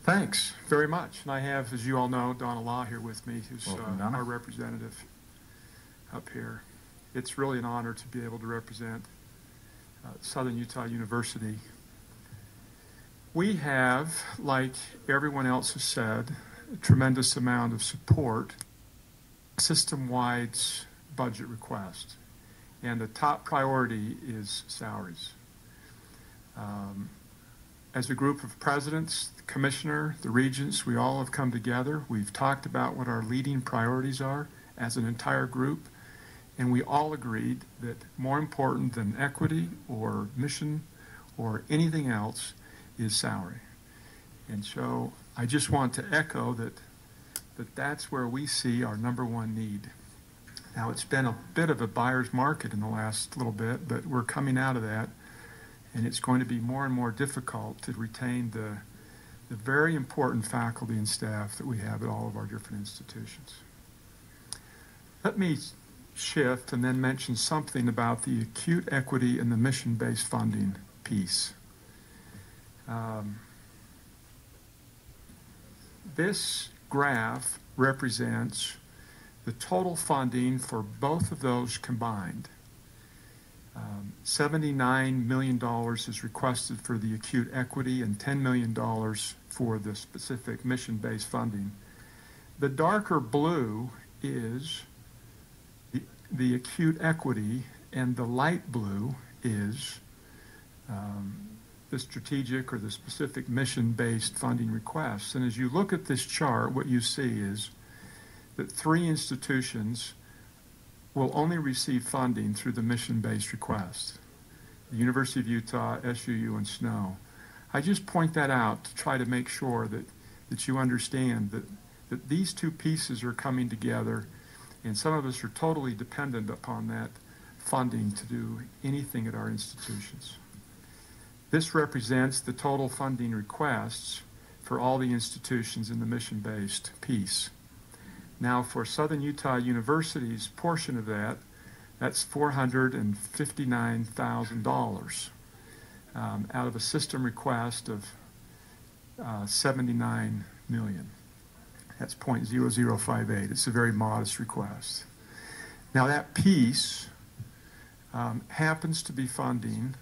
Thanks very much. And I have, as you all know, Donna Law here with me, who's Welcome, our representative up here. It's really an honor to be able to represent Southern Utah University. We have, like everyone else has said, a tremendous amount of support, system-wide budget request, and the top priority is salaries. As a group of presidents, the commissioner, the regents, we all have come together. We've talked about what our leading priorities are as an entire group, and we all agreed that more important than equity or mission or anything else is salary. And so I just want to echo that's where we see our #1 need. Now, it's been a bit of a buyer's market in the last little bit, but we're coming out of that. And it's going to be more and more difficult to retain the very important faculty and staff that we have at all of our different institutions. Let me shift and then mention something about the acute equity and the mission-based funding piece. This graph represents the total funding for both of those combined. $79 million is requested for the acute equity and $10 million for the specific mission-based funding. The darker blue is the acute equity, and the light blue is the strategic or the specific mission-based funding requests. And as you look at this chart, what you see is that 3 institutions will only receive funding through the mission-based request: the University of Utah, SUU, and SNO. I just point that out to try to make sure that you understand that these two pieces are coming together, and some of us are totally dependent upon that funding to do anything at our institutions. This represents the total funding requests for all the institutions in the mission-based piece. Now, for Southern Utah University's portion of that, that's $459,000 out of a system request of $79 million. That's .0058. It's a very modest request. Now, that piece happens to be funding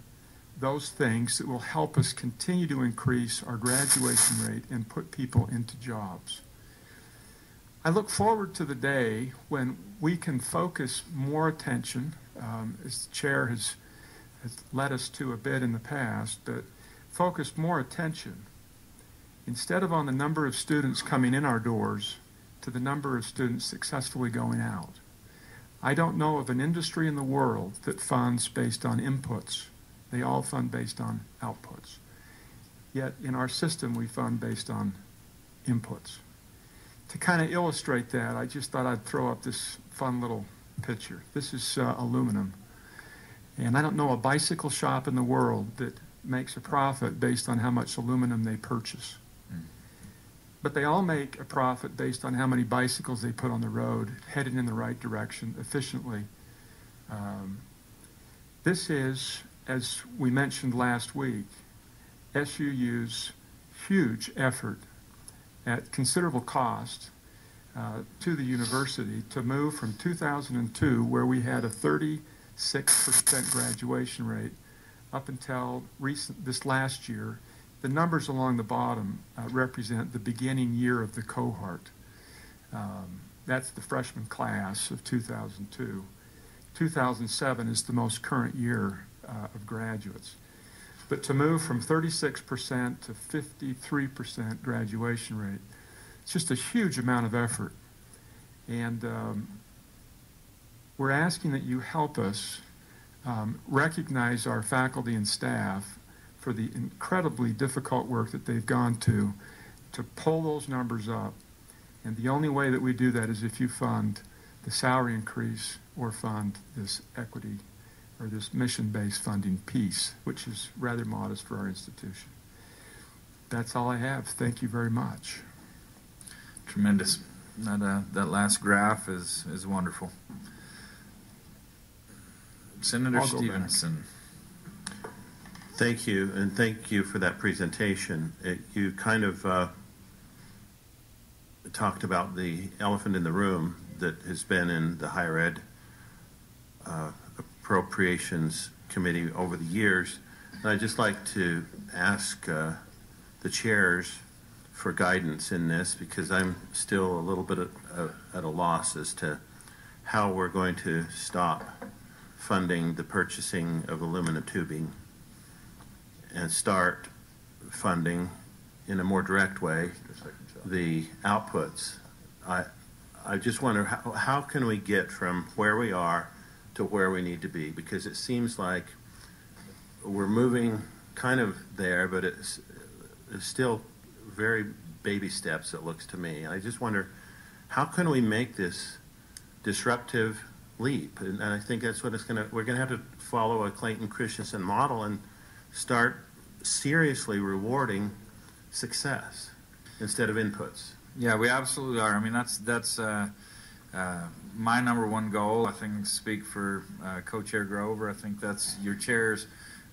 those things that will help us continue to increase our graduation rate and put people into jobs. I look forward to the day when we can focus more attention, as the chair has led us to a bit in the past, but focus more attention, instead of on the number of students coming in our doors, to the number of students successfully going out. I don't know of an industry in the world that funds based on inputs. They all fund based on outputs. Yet in our system, we fund based on inputs. To kind of illustrate that, I just thought I'd throw up this fun little picture. This is aluminum. And I don't know a bicycle shop in the world that makes a profit based on how much aluminum they purchase. But they all make a profit based on how many bicycles they put on the road, headed in the right direction efficiently. This is, as we mentioned last week, SUU's huge effort at considerable cost to the university to move from 2002, where we had a 36% graduation rate, up until this last year. The numbers along the bottom represent the beginning year of the cohort. That's the freshman class of 2002. 2007 is the most current year of graduates. But to move from 36% to 53% graduation rate, it's just a huge amount of effort. And we're asking that you help us recognize our faculty and staff for the incredibly difficult work that they've gone to pull those numbers up. And the only way that we do that is if you fund the salary increase or fund this equity or this mission-based funding piece, which is rather modest for our institution. That's all I have. Thank you very much. Tremendous. That last graph is wonderful. Senator Stevenson. Thank you, and thank you for that presentation. You kind of talked about the elephant in the room that has been in the higher ed Appropriations Committee over the years. And I'd just like to ask the chairs for guidance in this, because I'm still a little bit at a loss as to how we're going to stop funding the purchasing of aluminum tubing and start funding in a more direct way the outputs. I just wonder how can we get from where we are to where we need to be, because it seems like we're moving kind of there, but it's still very baby steps, it looks to me. I just wonder, how can we make this disruptive leap? And I think that's what we're going to have to follow a Clayton Christensen model and start seriously rewarding success instead of inputs. Yeah, we absolutely are. I mean, that's my number one goal. I think speak for Co-Chair Grover. I think that's your chair's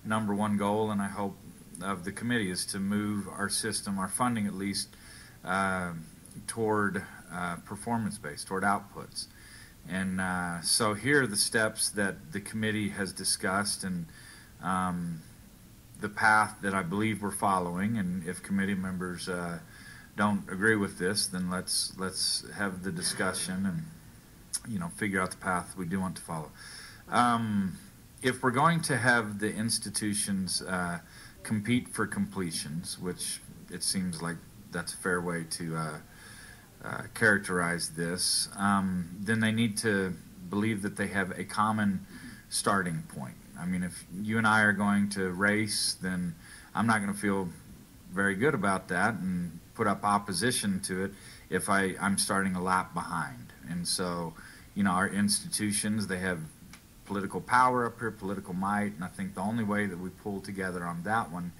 number one goal, and I hope of the committee is to move our system, our funding at least, toward performance-based, toward outputs. And so here are the steps that the committee has discussed, and the path that I believe we're following. And if committee members don't agree with this, then let's have the discussion and figure out the path we do want to follow. If we're going to have the institutions compete for completions, which it seems like that's a fair way to characterize this, then they need to believe that they have a common starting point. I mean, if you and I are going to race, then I'm not going to feel very good about that and put up opposition to it if I'm starting a lap behind. And so, our institutions, they have political power up here, political might, and I think the only way that we pull together on that one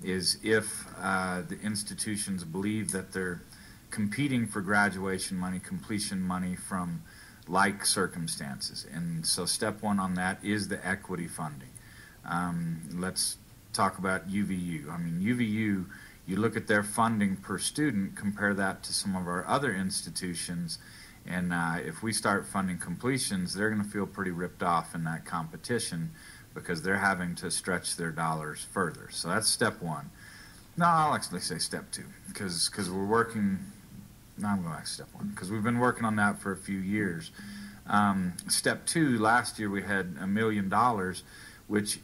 is if the institutions believe that they're competing for graduation money, completion money from like circumstances. And so step one on that is the equity funding. Let's talk about UVU. I mean, UVU, you look at their funding per student, compare that to some of our other institutions, and if we start funding completions, they're going to feel pretty ripped off in that competition because they're having to stretch their dollars further. So that's step one. No, I'll actually say step two, because we're working. No, I'm going to step one, because we've been working on that for a few years. Step two, last year we had $1 million, which,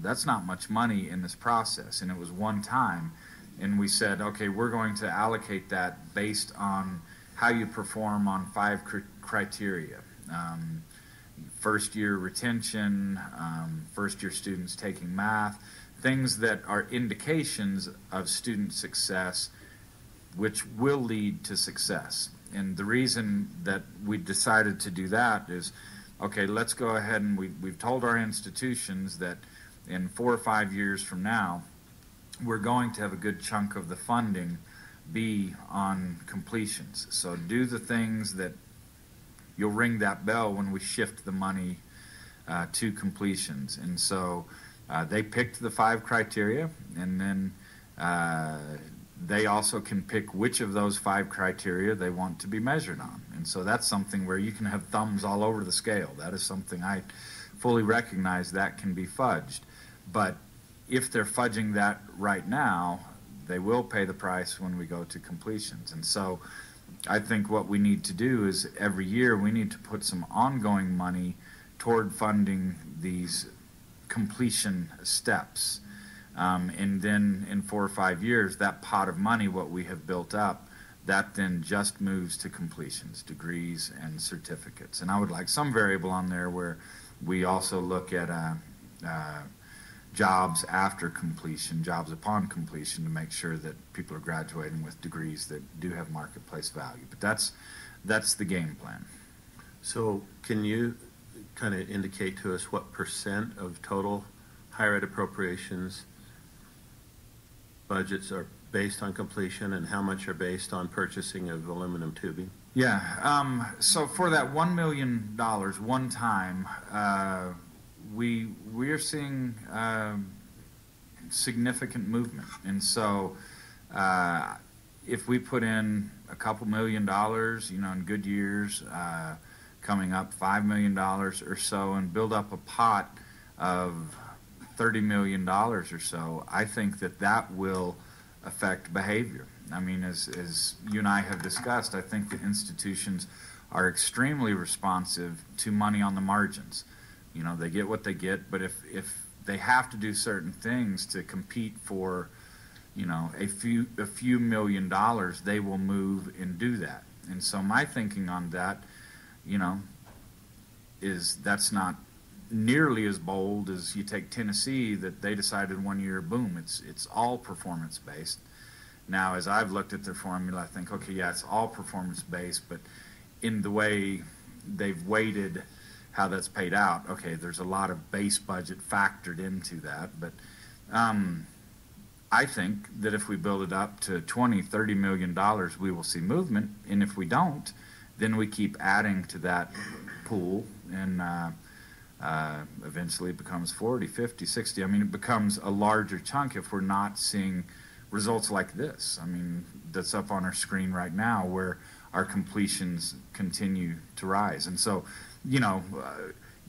that's not much money in this process, and it was one time. And we said, okay, we're going to allocate that based on how you perform on 5 criteria. First year retention, first year students taking math, things that are indications of student success, which will lead to success. And the reason that we decided to do that is, okay, let's go ahead and we've told our institutions that in 4 or 5 years from now, we're going to have a good chunk of the funding be on completions. So do the things that you'll ring that bell when we shift the money to completions. And so they picked the 5 criteria, and then they also can pick which of those 5 criteria they want to be measured on. And so that's something where you can have thumbs all over the scale. That is something I fully recognize that can be fudged. But if they're fudging that right now, they will pay the price when we go to completions. And so I think what we need to do is every year we need to put some ongoing money toward funding these completion steps. And then in 4 or 5 years, that pot of money, what we have built up, that then just moves to completions, degrees, and certificates. And I would like some variable on there where we also look at jobs after completion, jobs upon completion, to make sure that people are graduating with degrees that do have marketplace value. But that's the game plan. So can you kind of indicate to us what % of total higher ed appropriations budgets are based on completion and how much are based on purchasing of aluminum tubing? Yeah, so for that $1 million one time, we are seeing significant movement. And so if we put in a couple $1 million, in good years, coming up $5 million or so, and build up a pot of $30 million or so, I think that will affect behavior. I mean, as you and I have discussed, I think the institutions are extremely responsive to money on the margins. They get what they get, but if they have to do certain things to compete for, a few $1 million, they will move and do that. And so my thinking on that, is that's not nearly as bold as you take Tennessee, that they decided one year, boom, it's all performance based. Now, as I've looked at their formula, I think, okay, yeah, it's all performance based, but in the way they've weighted how that's paid out, okay, there's a lot of base budget factored into that. But I think that if we build it up to $20-30 million, we will see movement, and if we don't, then we keep adding to that pool, and eventually it becomes 40, 50, 60. I mean, it becomes a larger chunk if we're not seeing results like this. I mean, that's up on our screen right now, where our completions continue to rise. And so,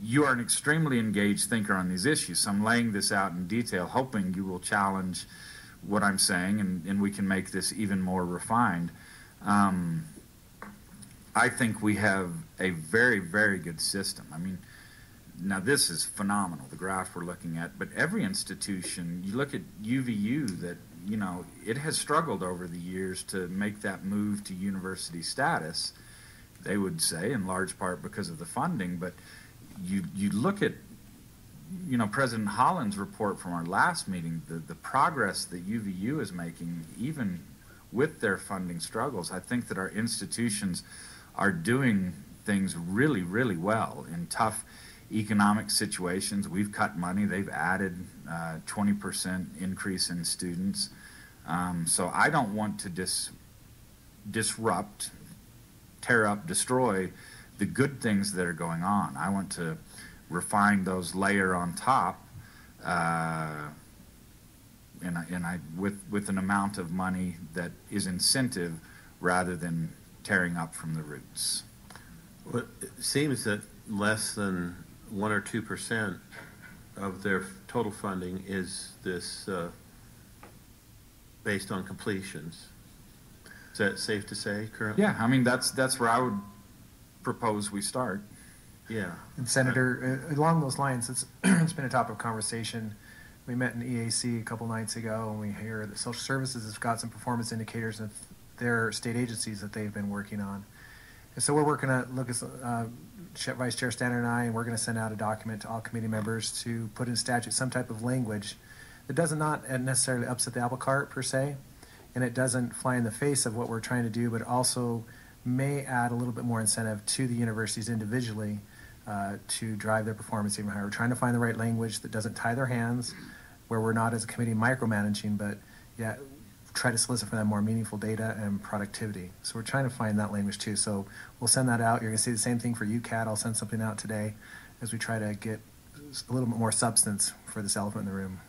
you are an extremely engaged thinker on these issues. So I'm laying this out in detail, hoping you will challenge what I'm saying, and we can make this even more refined. I think we have a very, very good system. I mean, now this is phenomenal, the graph we're looking at, but every institution, you look at UVU, that, it has struggled over the years to make that move to university status, they would say, in large part because of the funding. But you look at, President Holland's report from our last meeting, the progress that UVU is making, even with their funding struggles. I think that our institutions are doing things really, really well in tough economic situations. We've cut money. They've added 20% increase in students. So I don't want to disrupt, tear up, destroy the good things that are going on. I want to refine those, layer on top, with an amount of money that is incentive rather than tearing up from the roots. Well, it seems that less than 1 or 2% of their total funding is this based on completions. Is that safe to say currently? Yeah, I mean, that's where I would propose we start. Yeah. And Senator, along those lines, it's been a topic of conversation. We met in EAC a couple nights ago, and we hear that social services has got some performance indicators of their state agencies that they've been working on. And so we're working to look at Vice Chair Stanton and I, and we're going to send out a document to all committee members to put in statute some type of language that does not necessarily upset the apple cart per se, and it doesn't fly in the face of what we're trying to do, but also may add a little bit more incentive to the universities individually to drive their performance even higher. We're trying to find the right language that doesn't tie their hands, where we're not as a committee micromanaging, but try to solicit for them more meaningful data and productivity. So we're trying to find that language too. So we'll send that out. You're going to see the same thing for UCAT. I'll send something out today as we try to get a little bit more substance for this elephant in the room.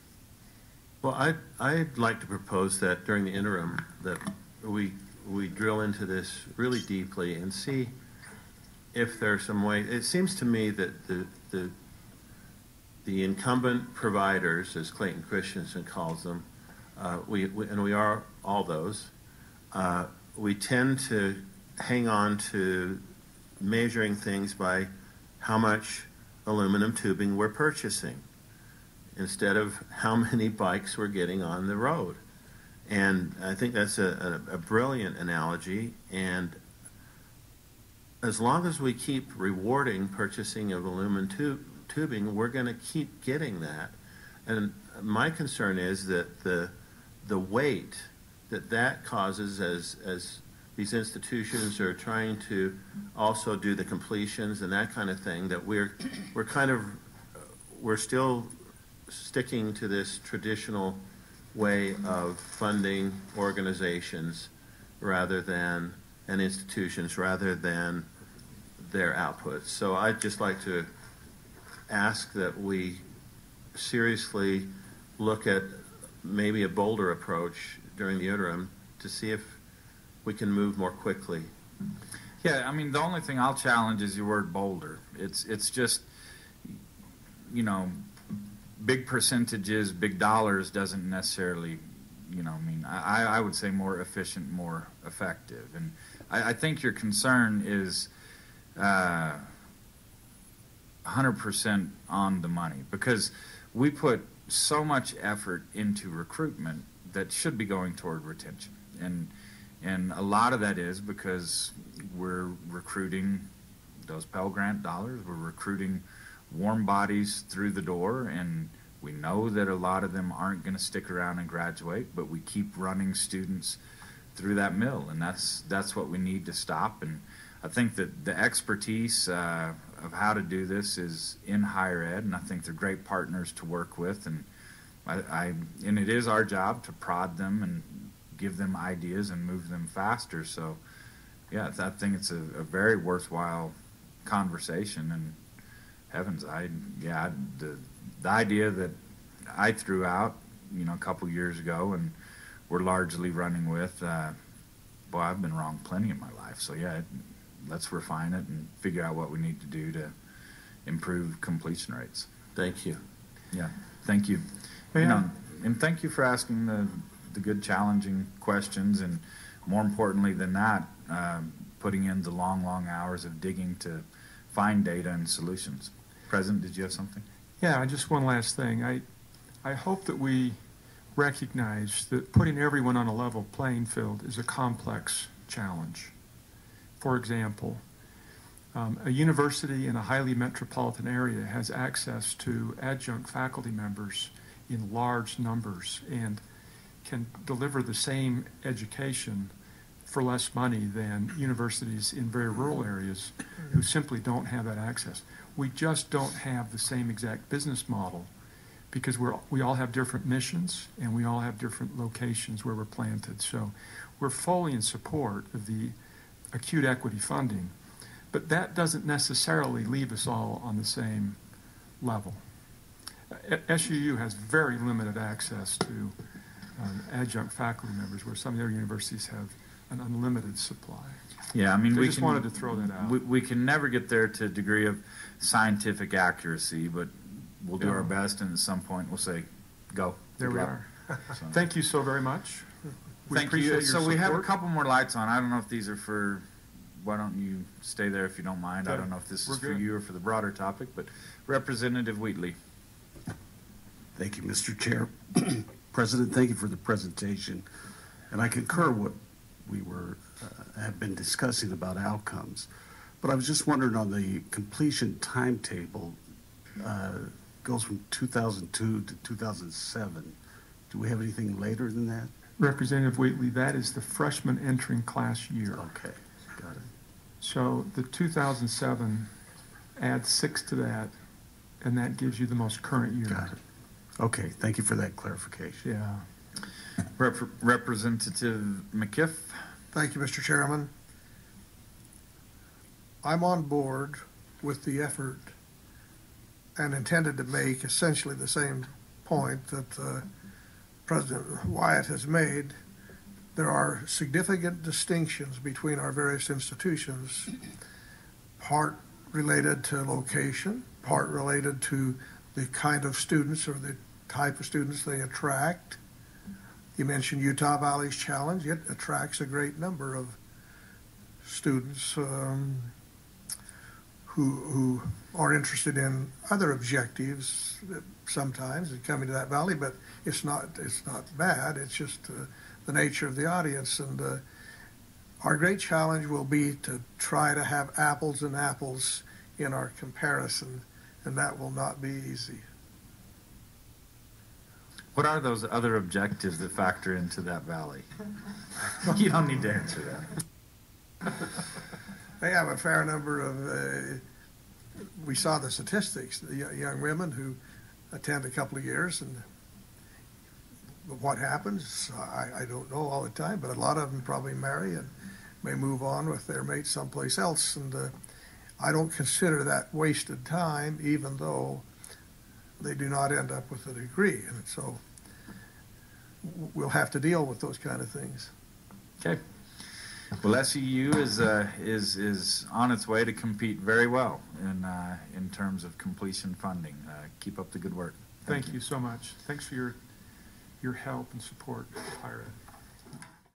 Well, I'd like to propose that during the interim that we drill into this really deeply and see if there's some way. It seems to me that the incumbent providers, as Clayton Christensen calls them, we are all those, we tend to hang on to measuring things by how much aluminum tubing we're purchasing instead of how many bikes we're getting on the road. And I think that's a brilliant analogy. And as long as we keep rewarding purchasing of aluminum tubing, we're going to keep getting that. And my concern is that the weight that causes as these institutions are trying to also do the completions and that kind of thing, that we're still sticking to this traditional way of funding organizations and institutions rather than their outputs. So I'd just like to ask that we seriously look at maybe a bolder approach during the interim to see if we can move more quickly. Yeah, I mean, the only thing I'll challenge is your word boulder. It's just, you know, big percentages, big dollars doesn't necessarily, you know, mean, I would say more efficient, more effective. And I think your concern is 100% on the money, because we put so much effort into recruitment that should be going toward retention. And a lot of that is because we're recruiting those Pell Grant dollars, we're recruiting warm bodies through the door, and we know that a lot of them aren't going to stick around and graduate, but we keep running students through that mill, and that's what we need to stop. And I think that the expertise of how to do this is in higher ed, and I think they're great partners to work with, and and it is our job to prod them and give them ideas and move them faster. So yeah, I think it's a very worthwhile conversation, and heavens, the idea that I threw out, you know, a couple years ago and we're largely running with, boy, I've been wrong plenty in my life. So yeah, let's refine it and figure out what we need to do to improve completion rates. Thank you. Yeah, thank you. Yeah. You know, and thank you for asking the good, challenging questions, and more importantly than that, putting in the long hours of digging to find data and solutions. President, did you have something? Yeah, just one last thing. I hope that we recognize that putting everyone on a level playing field is a complex challenge. For example, a university in a highly metropolitan area has access to adjunct faculty members in large numbers and can deliver the same education for less money than universities in very rural areas who simply don't have that access. We just don't have the same exact business model because we all have different missions and we all have different locations where we're planted. So we're fully in support of the acute equity funding, but that doesn't necessarily leave us all on the same level. SUU has very limited access to adjunct faculty members, where some of their universities have an unlimited supply. Yeah, I mean, so I just wanted to throw that out. We can never get there to a degree of scientific accuracy, but we'll do our best, and at some point we'll say, go. There we are. So. Thank you so very much. Thank you. So we have a couple more lights on. I don't know if these are for, why don't you stay there if you don't mind. Okay. I don't know if this is for you or for the broader topic, but Representative Wheatley. Thank you, Mr. Chair. President, thank you for the presentation. And I concur what we have been discussing about outcomes. But I was just wondering, on the completion timetable, goes from 2002 to 2007. Do we have anything later than that? Representative Wheatley, that is the freshman entering class year. Okay, got it. So the 2007 adds 6 to that, and that gives you the most current year. Got it. Okay, thank you for that clarification. Yeah. Representative McKiff. Thank you, Mr. Chairman. I'm on board with the effort and intended to make essentially the same point that President Wyatt has made. There are significant distinctions between our various institutions, part related to location, part related to the kind of students or the type of students they attract. You mentioned Utah Valley's Challenge. It attracts a great number of students who are interested in other objectives sometimes in coming to that valley, but it's not bad. It's just the nature of the audience. And our great challenge will be to try to have apples and apples in our comparison, and that will not be easy. What are those other objectives that factor into that valley? You don't need to answer that. They have a fair number of, we saw the statistics, the young women who attend a couple of years, and what happens, I don't know all the time, but a lot of them probably marry and may move on with their mate someplace else, and I don't consider that wasted time, even though they do not end up with a degree, and so we'll have to deal with those kind of things. Okay. Well, SUU is on its way to compete very well in terms of completion funding. Keep up the good work. Thank you so much. Thanks for your help and support, Higher Ed.